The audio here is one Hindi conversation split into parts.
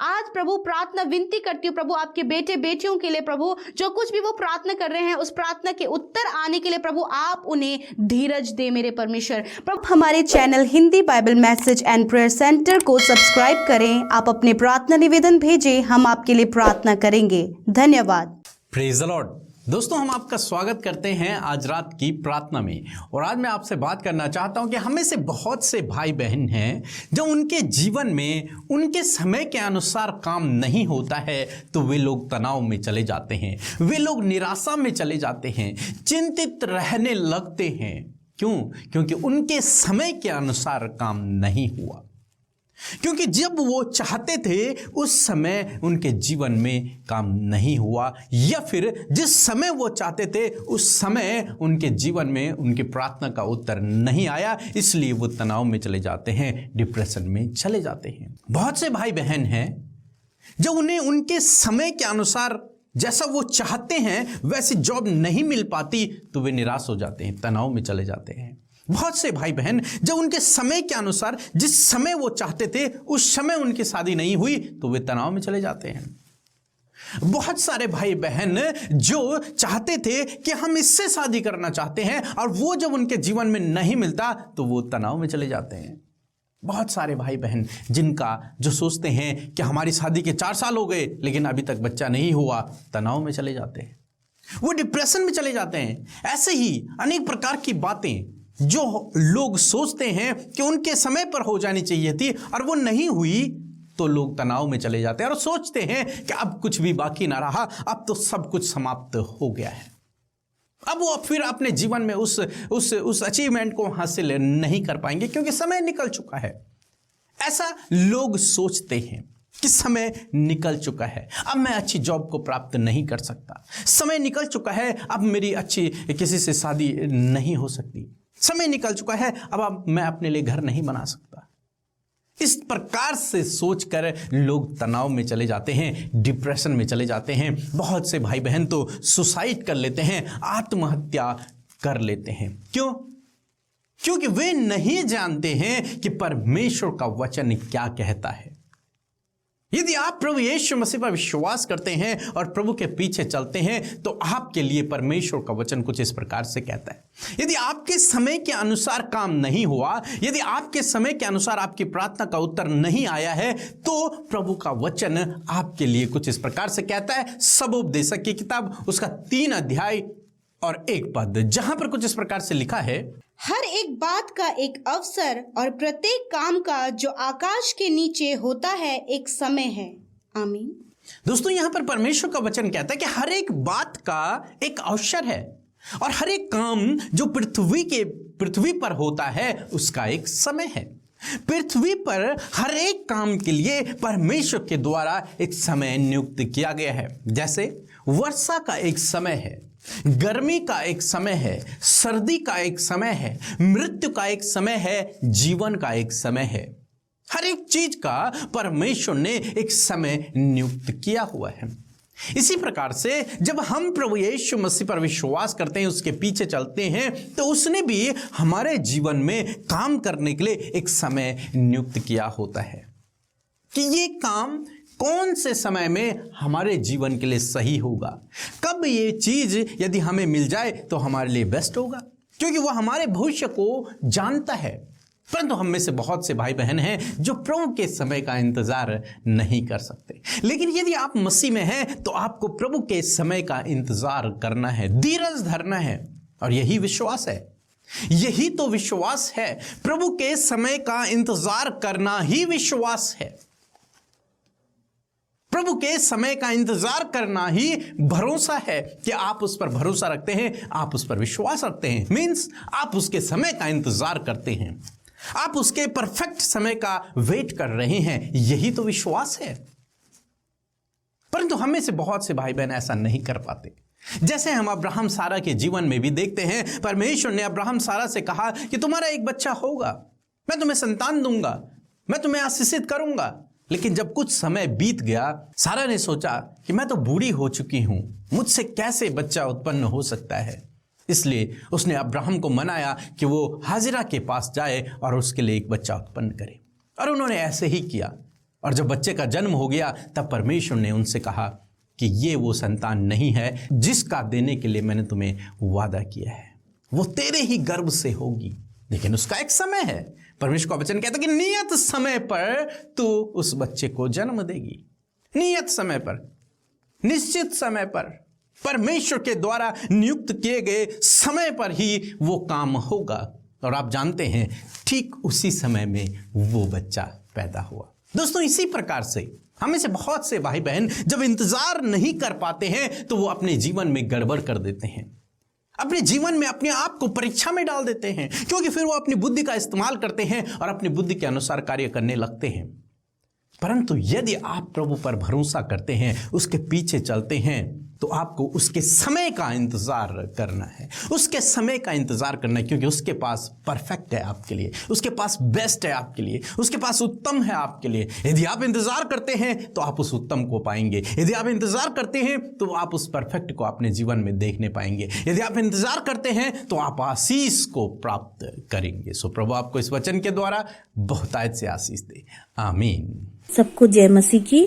आज प्रभु प्रार्थना विनती करती हूँ प्रभु आपके बेटे बेटियों के लिए प्रभु, जो कुछ भी वो प्रार्थना कर रहे हैं उस प्रार्थना के उत्तर आने के लिए प्रभु आप उन्हें धीरज दे मेरे परमेश्वर। प्रभु हमारे channel Hindi Bible message and prayer centre को सब्सक्राइब करें। आप अपने प्रार्थना निवेदन भेजें, हम आपके लिए प्रार्थना करेंगे। धन्यवाद। Praise the Lord. दोस्तों, हम आपका स्वागत करते हैं आज रात की प्रार्थना में। और आज मैं आपसे बात करना चाहता हूं कि हमें से बहुत से भाई बहन हैं जो उनके जीवन में उनके समय के अनुसार काम नहीं होता है तो वे लोग तनाव में चले जाते हैं, वे लोग निराशा में चले जाते हैं, चिंतित रहने लगते हैं। क्यों? क्योंकि उनके समय के अनुसार काम नहीं हुआ, क्योंकि जब वो चाहते थे उस समय उनके जीवन में काम नहीं हुआ, या फिर जिस समय वो चाहते थे उस समय उनके जीवन में उनकी प्रार्थना का उत्तर नहीं आया, इसलिए वो तनाव में चले जाते हैं, डिप्रेशन में चले जाते हैं। बहुत से भाई बहन हैं जब उन्हें उनके समय के अनुसार जैसा वो चाहते हैं वैसी जॉब नहीं मिल पाती तो वे निराश हो जाते हैं, तनाव में चले जाते हैं। बहुत से भाई बहन जब उनके समय के अनुसार जिस समय वो चाहते थे उस समय उनकी शादी नहीं हुई तो वे तनाव में चले जाते हैं। बहुत सारे भाई बहन जो चाहते थे कि हम इससे शादी करना चाहते हैं और वो जब उनके जीवन में नहीं मिलता तो वो तनाव में चले जाते हैं। बहुत सारे भाई बहन जिनका जो सोचते हैं कि हमारी शादी के 4 साल हो गए लेकिन अभी तक बच्चा नहीं हुआ, तनाव में चले जाते हैं, वो डिप्रेशन में चले जाते हैं। ऐसे ही अनेक प्रकार की बातें जो लोग सोचते हैं कि उनके समय पर हो जानी चाहिए थी और वो नहीं हुई तो लोग तनाव में चले जाते हैं और सोचते हैं कि अब कुछ भी बाकी ना रहा, अब तो सब कुछ समाप्त हो गया है, अब वो फिर अपने जीवन में उस अचीवमेंट को हासिल नहीं कर पाएंगे क्योंकि समय निकल चुका है। ऐसा लोग सोचते हैं कि समय निकल चुका है, अब मैं अच्छी जॉब को प्राप्त नहीं कर सकता, समय निकल चुका है, अब मेरी अच्छी किसी से शादी नहीं हो सकती, समय निकल चुका है, अब मैं अपने लिए घर नहीं बना सकता। इस प्रकार से सोचकर लोग तनाव में चले जाते हैं, डिप्रेशन में चले जाते हैं। बहुत से भाई बहन तो सुसाइड कर लेते हैं, आत्महत्या कर लेते हैं। क्यों? क्योंकि वे नहीं जानते हैं कि परमेश्वर का वचन क्या कहता है। यदि आप प्रभु यीशु मसीह पर विश्वास करते हैं और प्रभु के पीछे चलते हैं तो आपके लिए परमेश्वर का वचन कुछ इस प्रकार से कहता है। यदि आपके समय के अनुसार काम नहीं हुआ, यदि आपके समय के अनुसार आपकी प्रार्थना का उत्तर नहीं आया है तो प्रभु का वचन आपके लिए कुछ इस प्रकार से कहता है। सबोपदेशक की किताब उसका 3 अध्याय और 1 पद, जहां पर कुछ इस प्रकार से लिखा है, हर एक बात का एक अवसर और प्रत्येक काम का जो आकाश के नीचे होता है एक समय है। आमीन। दोस्तों, यहां पर परमेश्वर का वचन कहता है कि हर एक बात का एक अवसर है और हर एक काम जो पृथ्वी पर होता है उसका एक समय है। पृथ्वी पर हर एक काम के लिए परमेश्वर के द्वारा एक समय नियुक्त किया गया है। जैसे वर्षा का एक समय है, गर्मी का एक समय है, सर्दी का एक समय है, मृत्यु का एक समय है, जीवन का एक समय है। हर एक चीज का परमेश्वर ने एक समय नियुक्त किया हुआ है। इसी प्रकार से जब हम प्रभु यीशु मसीह पर विश्वास करते हैं, उसके पीछे चलते हैं, तो उसने भी हमारे जीवन में काम करने के लिए एक समय नियुक्त किया होता है कि ये काम कौन से समय में हमारे जीवन के लिए सही होगा, कब ये चीज यदि हमें मिल जाए तो हमारे लिए बेस्ट होगा, क्योंकि वह हमारे भविष्य को जानता है। परंतु हम में से बहुत से भाई बहन हैं जो प्रभु के समय का इंतजार नहीं कर सकते। लेकिन यदि आप मसीह में हैं तो आपको प्रभु के समय का इंतजार करना है, धीरज धरना है, और यही विश्वास है, यही तो विश्वास है। प्रभु के समय का इंतजार करना ही विश्वास है। प्रभु के समय का इंतजार करना ही भरोसा है कि आप उस पर भरोसा रखते हैं, आप उस पर विश्वास रखते हैं। मीन्स आप उसके समय का इंतजार करते हैं, आप उसके परफेक्ट समय का वेट कर रहे हैं, यही तो विश्वास है। परंतु हम में से बहुत से भाई बहन ऐसा नहीं कर पाते। जैसे हम अब्राहम सारा के जीवन में भी देखते हैं, परमेश्वर ने अब्राहम सारा से कहा कि तुम्हारा एक बच्चा होगा, मैं तुम्हें संतान दूंगा, मैं तुम्हें आशीषित करूंगा। लेकिन जब कुछ समय बीत गया, सारा ने सोचा कि मैं तो बूढ़ी हो चुकी हूं, मुझसे कैसे बच्चा उत्पन्न हो सकता है। इसलिए उसने अब्राहम को मनाया कि वो हाजिरा के पास जाए और उसके लिए एक बच्चा उत्पन्न करे, और उन्होंने ऐसे ही किया। और जब बच्चे का जन्म हो गया तब परमेश्वर ने उनसे कहा कि ये वो संतान नहीं है जिसका देने के लिए मैंने तुम्हें वादा किया है, वो तेरे ही गर्भ से होगी, लेकिन उसका एक समय है। परमेश्वर का वचन कहता है कि नियत समय पर तू उस बच्चे को जन्म देगी। नियत समय पर, निश्चित समय पर, परमेश्वर के द्वारा नियुक्त किए गए समय पर ही वो काम होगा। और आप जानते हैं ठीक उसी समय में वो बच्चा पैदा हुआ। दोस्तों, इसी प्रकार से हमें से बहुत से भाई बहन जब इंतजार नहीं कर पाते हैं तो वो अपने जीवन में गड़बड़ कर देते हैं, अपने जीवन में अपने आप को परीक्षा में डाल देते हैं, क्योंकि फिर वो अपनी बुद्धि का इस्तेमाल करते हैं और अपनी बुद्धि के अनुसार कार्य करने लगते हैं। परंतु यदि आप प्रभु पर भरोसा करते हैं, उसके पीछे चलते हैं, तो आपको उसके समय का इंतजार करना है, उसके समय का इंतजार करना है, क्योंकि उसके पास परफेक्ट है आपके लिए, उसके पास बेस्ट है आपके लिए, उसके पास उत्तम है आपके लिए। यदि आप इंतजार करते हैं तो आप उस उत्तम को पाएंगे। यदि आप इंतजार करते हैं तो आप उस परफेक्ट को अपने जीवन में देखने पाएंगे। यदि आप इंतजार करते हैं तो आप आशीष को प्राप्त करेंगे। सो प्रभु आपको इस वचन के द्वारा बहुतायत से आशीष दे। आमीन। सबको जय मसीह की।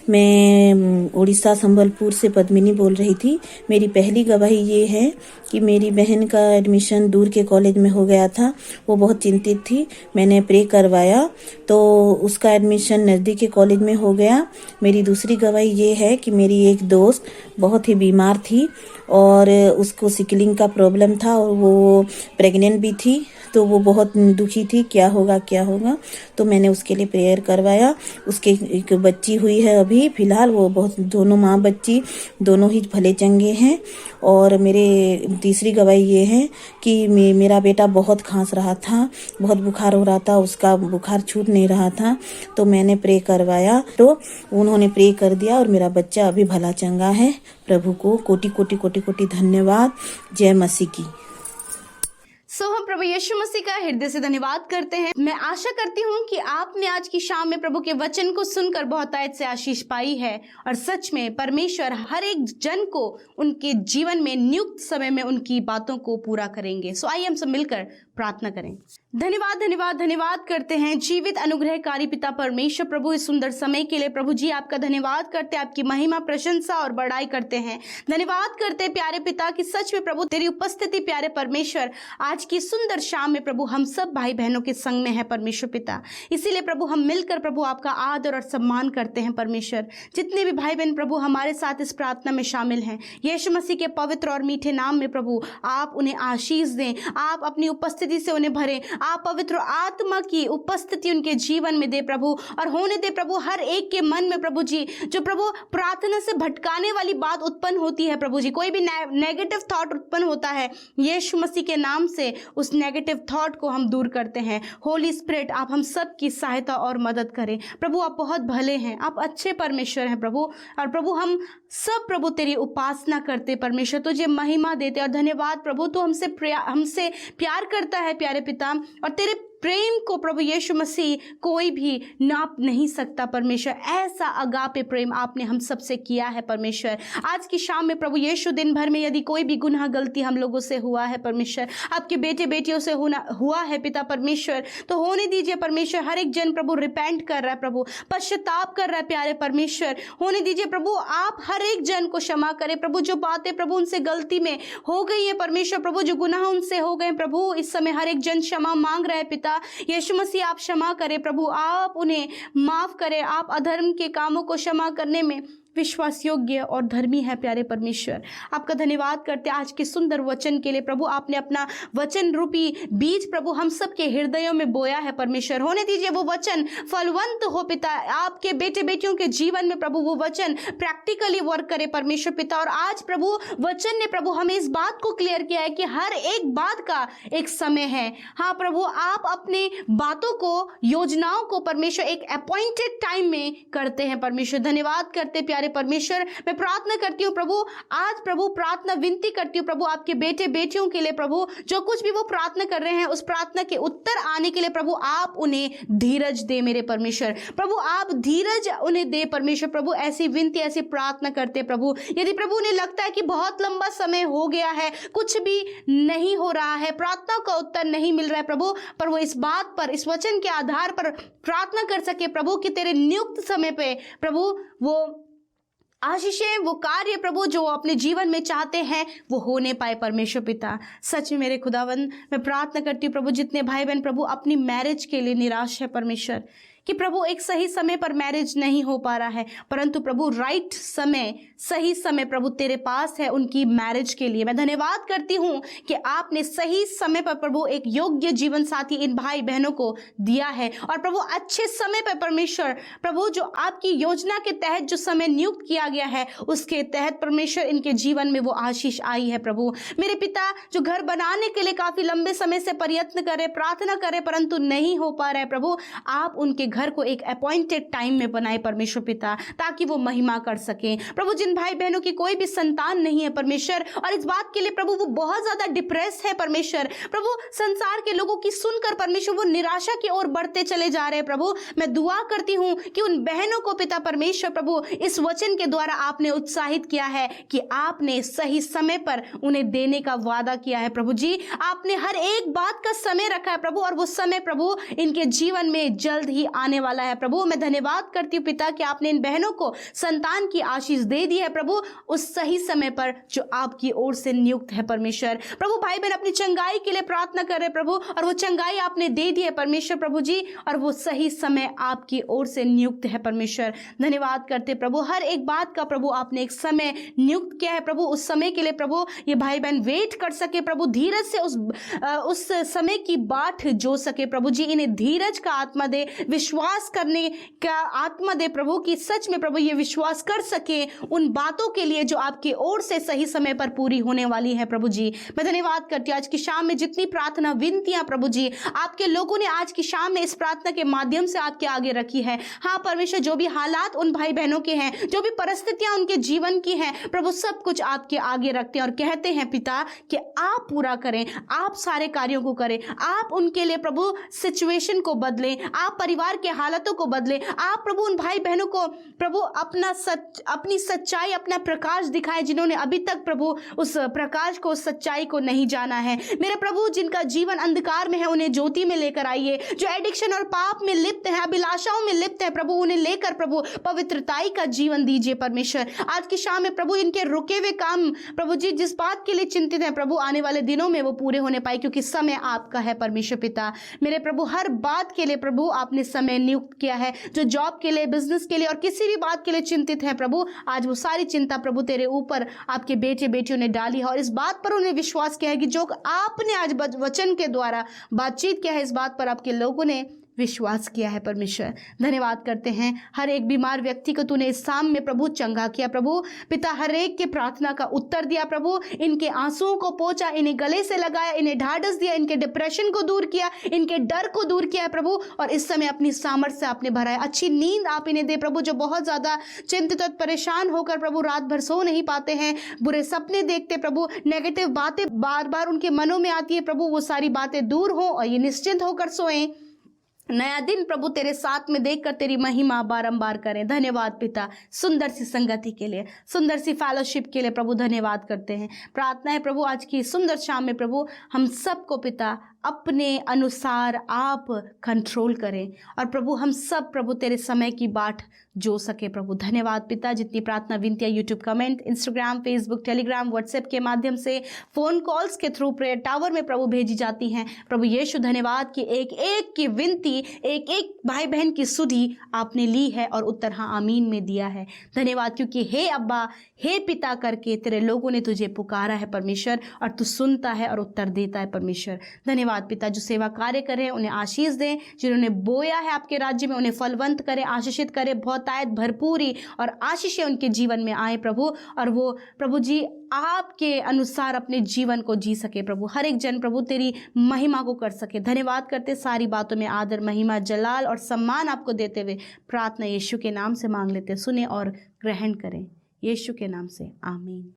मैं उड़ीसा संबलपुर से पद्मिनी बोल रही थी। मेरी पहली गवाही ये है कि मेरी बहन का एडमिशन दूर के कॉलेज में हो गया था। वो बहुत चिंतित थी। मैंने प्रे करवाया तो उसका एडमिशन नज़दीक के कॉलेज में हो गया। मेरी दूसरी गवाही ये है कि मेरी एक दोस्त बहुत ही बीमार थी और उसको सिकलिंग का प्रॉब्लम था और वो प्रेग्नेंट भी थी, तो वो बहुत दुखी थी, क्या होगा। तो मैंने उसके लिए प्रेयर करवाया। उसके एक बच्ची हुई है अभी फिलहाल, वो बहुत, दोनों माँ बच्ची दोनों ही भले चंगे हैं। और मेरे तीसरी गवाही ये है कि मेरा बेटा बहुत खांस रहा था, बहुत बुखार हो रहा था, उसका बुखार छूट नहीं रहा था, तो मैंने प्रे करवाया तो उन्होंने प्रे कर दिया और मेरा बच्चा अभी भला चंगा है। प्रभु को कोटि कोटि कोटि कोटि धन्यवाद। जय मसीह की। हम प्रभु यीशु मसीह का हृदय से धन्यवाद करते हैं। मैं आशा करती हूँ कि आपने आज की शाम में प्रभु के वचन को सुनकर बहुतायत से आशीष पाई है और सच में परमेश्वर हर एक जन को उनके जीवन में नियुक्त समय में उनकी बातों को पूरा करेंगे। आइए हम सब मिलकर प्रार्थना करें। धन्यवाद धन्यवाद धन्यवाद करते हैं जीवित अनुग्रहकारी पिता परमेश्वर प्रभु, इस सुंदर समय के लिए प्रभु जी आपका धन्यवाद करते हैं, आपकी महिमा प्रशंसा और बड़ाई करते हैं। धन्यवाद करते हैं प्यारे पिता कि सच में प्रभु तेरी उपस्थिति प्यारे परमेश्वर आज की सुंदर शाम में प्रभु हम सब भाई बहनों के संग में है परमेश्वर पिता। इसीलिए प्रभु हम मिलकर प्रभु आपका आदर और सम्मान करते हैं परमेश्वर। जितने भी भाई बहन प्रभु हमारे साथ इस प्रार्थना में शामिल हैं, यीशु मसीह के पवित्र और मीठे नाम में प्रभु आप उन्हें आशीष दें, आप अपनी उपस्थिति से उन्हें भरें, आप पवित्र आत्मा की उपस्थिति उनके जीवन में दे प्रभु। और होने दे प्रभु हर एक के मन में प्रभु जी जो प्रभु प्रार्थना से भटकाने वाली बात उत्पन्न होती है प्रभु जी, कोई भी नेगेटिव थॉट उत्पन्न होता है, यीशु मसीह के नाम से उस नेगेटिव थॉट को हम दूर करते हैं। होली स्पिरिट आप हम सब की सहायता और मदद करें प्रभु। आप बहुत भले हैं, आप अच्छे परमेश्वर हैं प्रभु। और प्रभु हम सब प्रभु तेरी उपासना करते परमेश्वर, तुझे महिमा देते और धन्यवाद प्रभु। तो हमसे प्यार करता है प्यारे पिता, और तेरे प्रेम को प्रभु यीशु मसीह कोई भी नाप नहीं सकता परमेश्वर। ऐसा अगापे प्रेम आपने हम सबसे किया है परमेश्वर। आज की शाम में प्रभु यीशु दिन भर में यदि कोई भी गुनाह गलती हम लोगों से हुआ है परमेश्वर, आपके बेटे बेटियों से हुआ है पिता परमेश्वर, तो होने दीजिए परमेश्वर। हर एक जन प्रभु रिपेंट कर रहा है प्रभु, पश्चाताप कर रहा है प्यारे परमेश्वर। होने दीजिए प्रभु, आप हर एक जन को क्षमा करें प्रभु। जो बातें प्रभु उनसे गलती में हो गई है परमेश्वर प्रभु, जो गुनाह उनसे हो गए प्रभु, इस समय हर एक जन क्षमा मांग रहा है पिता। यीशु मसीह आप क्षमा करें प्रभु, आप उन्हें माफ करें। आप अधर्म के कामों को क्षमा करने में विश्वास योग्य और धर्मी है प्यारे परमेश्वर। आपका धन्यवाद करते आज के सुंदर वचन के लिए प्रभु। आपने अपना वचन रूपी बीज प्रभु हम सब के हृदयों में बोया है परमेश्वर। होने दीजिए वो वचन फलवंत हो पिता, आपके बेटे बेटियों के जीवन में प्रभु वो वचन प्रैक्टिकली वर्क करे परमेश्वर पिता। और आज प्रभु वचन ने प्रभु हमें इस बात को क्लियर किया है कि हर एक बात का एक समय है। हाँ प्रभु, आप अपनी बातों को, योजनाओं को परमेश्वर एक अपॉइंटेड टाइम में करते हैं परमेश्वर। धन्यवाद करते प्यारे प्यारे परमेश्वर, मैं प्रार्थना करती हूँ प्रभु, आज प्रभु प्रार्थना विनती करती हूँ प्रभु आपके बेटे बेटियों के लिए प्रभु, जो कुछ भी वो प्रार्थना कर रहे हैं उस प्रार्थना के उत्तर आने के लिए प्रभु आप उन्हें धीरज दे मेरे परमेश्वर। प्रभु आप धीरज उन्हें दे परमेश्वर। प्रभु ऐसी विनती ऐसी प्रार्थना करते प्रभु, यदि प्रभु उन्हें लगता है कि बहुत लंबा समय हो गया है, कुछ भी नहीं हो रहा है, प्रार्थना का उत्तर नहीं मिल रहा है प्रभु, पर वो इस बात पर, इस वचन के आधार पर प्रार्थना कर सके प्रभु कि तेरे नियुक्त समय पे प्रभु वो आशीषें, वो कार्य प्रभु जो अपने जीवन में चाहते हैं वो होने पाए परमेश्वर पिता। सच में मेरे खुदावन, मैं प्रार्थना करती हूँ प्रभु जितने भाई बहन प्रभु अपनी मैरिज के लिए निराश है परमेश्वर, कि प्रभु एक सही समय पर मैरिज नहीं हो पा रहा है, परंतु प्रभु राइट समय, सही समय प्रभु तेरे पास है उनकी मैरिज के लिए। मैं धन्यवाद करती हूँ कि आपने सही समय पर प्रभु एक योग्य जीवन साथी इन भाई बहनों को दिया है, और प्रभु अच्छे समय पर परमेश्वर प्रभु जो आपकी योजना के तहत जो समय नियुक्त किया गया है उसके तहत परमेश्वर इनके जीवन में वो आशीष आई है प्रभु। मेरे पिता जो घर बनाने के लिए काफी लंबे समय से प्रयत्न करे, प्रार्थना करे, परंतु नहीं हो पा रहा है प्रभु, आप उनके घर को एक अपॉइंटेड टाइम में बनाए परमेश्वर पिता, ताकि वो महिमा कर सके प्रभु। जिन भाई बहनों की कोई भी संतान नहीं है परमेश्वर, और इस बात के लिए प्रभु वो बहुत ज्यादा डिप्रेस है परमेश्वर, प्रभु संसार के लोगों की सुनकर परमेश्वर वो निराशा की ओर बढ़ते चले जा रहे हैं प्रभु, मैं दुआ करती हूं कि उन बहनों को पिता परमेश्वर प्रभु इस वचन के द्वारा आपने उत्साहित किया है कि आपने सही समय पर उन्हें देने का वादा किया है प्रभु जी। आपने हर एक बात का समय रखा है प्रभु, और वो समय प्रभु इनके जीवन में जल्द ही आने वाला है प्रभु। मैं धन्यवाद करती हूँ पिता कि आपने इन बहनों को संतान की आशीष दे दी है प्रभु, उस सही समय पर जो आपकी ओर से नियुक्त है परमेश्वर। प्रभु भाई बहन अपनी चंगाई के लिए प्रार्थना कर रहे प्रभु, और वो चंगाई आपने दे दी है परमेश्वर प्रभु जी, और वो सही समय आपकी ओर से नियुक्त है परमेश्वर। धन्यवाद करते प्रभु, हर एक बात का प्रभु आपने एक समय नियुक्त किया है प्रभु, उस समय के लिए प्रभु ये भाई बहन वेट कर सके प्रभु, धीरज से उस समय की बाट जो सके प्रभु जी। इन्हें धीरज का आत्मा दे, विश्वास करने का आत्मा दे प्रभु, कि सच में प्रभु ये विश्वास कर सके उन बातों के लिए जो आपकी ओर से सही समय पर पूरी होने वाली है प्रभु जी। मैं धन्यवाद करती हूँ आज की शाम में जितनी प्रार्थना विनतियां प्रभु जी आपके लोगों ने आज की शाम में इस प्रार्थना के माध्यम से आपके आगे रखी है। हाँ परमेश्वर, जो भी हालात उन भाई बहनों के हैं, जो भी परिस्थितियां उनके जीवन की हैं प्रभु, सब कुछ आपके आगे रखते हैं और कहते हैं पिता कि आप पूरा करें, आप सारे कार्यों को करें, आप उनके लिए प्रभु सिचुएशन को बदलें, आप परिवार के हालातों को बदलें, आप प्रभु उन भाई बहनों को प्रभु अपनी सच्चाई, अपना प्रकाश दिखाएं जिन्होंने अभी तक प्रभु उस प्रकाश को, उस सच्चाई को नहीं जाना है। मेरे प्रभु जिनका जीवन अंधकार में है उन्हें ज्योति में लेकर आइए, जो एडिक्शन और पाप में लिप्त है, अभिलाषाओं में लिप्त है प्रभु, उन्हें लेकर प्रभु पवित्रताई का जीवन दीजिए परमेश्वर। आज की शाम में प्रभु इनके रुके हुए काम प्रभु जी जिस बात के लिए चिंतित है प्रभु, आने वाले दिनों में वो पूरे होने पाए, क्योंकि समय आपका है परमेश्वर पिता। मेरे प्रभु हर बात के लिए प्रभु आपने समय नियुक्त किया है, जो जॉब के लिए, बिजनेस के लिए और किसी भी बात के लिए चिंतित है प्रभु, आज वो सारी चिंता प्रभु तेरे ऊपर आपके बेटे बेटियों ने डाली है, और इस बात पर उन्हें विश्वास किया है कि जो आपने आज वचन के द्वारा बातचीत किया है, इस बात पर आपके लोगों ने विश्वास किया है परमेश्वर। धन्यवाद करते हैं, हर एक बीमार व्यक्ति को तूने इस शाम में प्रभु चंगा किया प्रभु पिता, हर एक के प्रार्थना का उत्तर दिया प्रभु, इनके आंसुओं को पोंछा, इन्हें गले से लगाया, इन्हें ढाढ़स दिया, इनके डिप्रेशन को दूर किया, इनके डर को दूर किया है प्रभु, और इस समय अपनी सामर्थ्य से आपने भरा है। अच्छी नींद आप इन्हें दे प्रभु, जो बहुत ज्यादा चिंतित और परेशान होकर प्रभु रात भर सो नहीं पाते हैं, बुरे सपने देखते प्रभु, नेगेटिव बातें बार बार उनके मनों में आती है प्रभु, वो सारी बातें दूर हो और ये निश्चिंत होकर सोएं। नया दिन प्रभु तेरे साथ में देखकर तेरी महिमा बारंबार करें। धन्यवाद पिता, सुंदर सी संगति के लिए, सुंदर सी फेलोशिप के लिए प्रभु धन्यवाद करते हैं। प्रार्थना है प्रभु आज की सुंदर शाम में प्रभु हम सबको पिता अपने अनुसार आप कंट्रोल करें, और प्रभु हम सब प्रभु तेरे समय की बाट जो सके प्रभु। धन्यवाद पिता, जितनी प्रार्थना विनतियाँ YouTube comment, Instagram, Facebook, Telegram, WhatsApp के माध्यम से, फोन कॉल्स के थ्रू प्रेयर टावर में प्रभु भेजी जाती हैं प्रभु यीशु, धन्यवाद कि एक एक की विनती, एक एक भाई बहन की सुधि आपने ली है और उत्तर हाँ आमीन में दिया है। धन्यवाद क्योंकि हे अब्बा, हे पिता करके तेरे लोगों ने तुझे पुकारा है परमेश्वर, और तू सुनता है और उत्तर देता है परमेश्वर। धन्यवाद धन्यवाद पिता, जो सेवा कार्य कर रहे हैं उन्हें आशीष दें, जिन्होंने बोया है आपके राज्य में उन्हें फलवंत करें, आशीषित करें, बहुतायत भरपूरी और आशीषें उनके जीवन में आए प्रभु, और वो प्रभु जी आपके अनुसार अपने जीवन को जी सके प्रभु। हर एक जन प्रभु तेरी महिमा को कर सके। धन्यवाद करते, सारी बातों में आदर, महिमा, जलाल और सम्मान आपको देते हुए प्रार्थना यीशु के नाम से मांग लेते, सुने और ग्रहण करें, यीशु के नाम से, आमीन।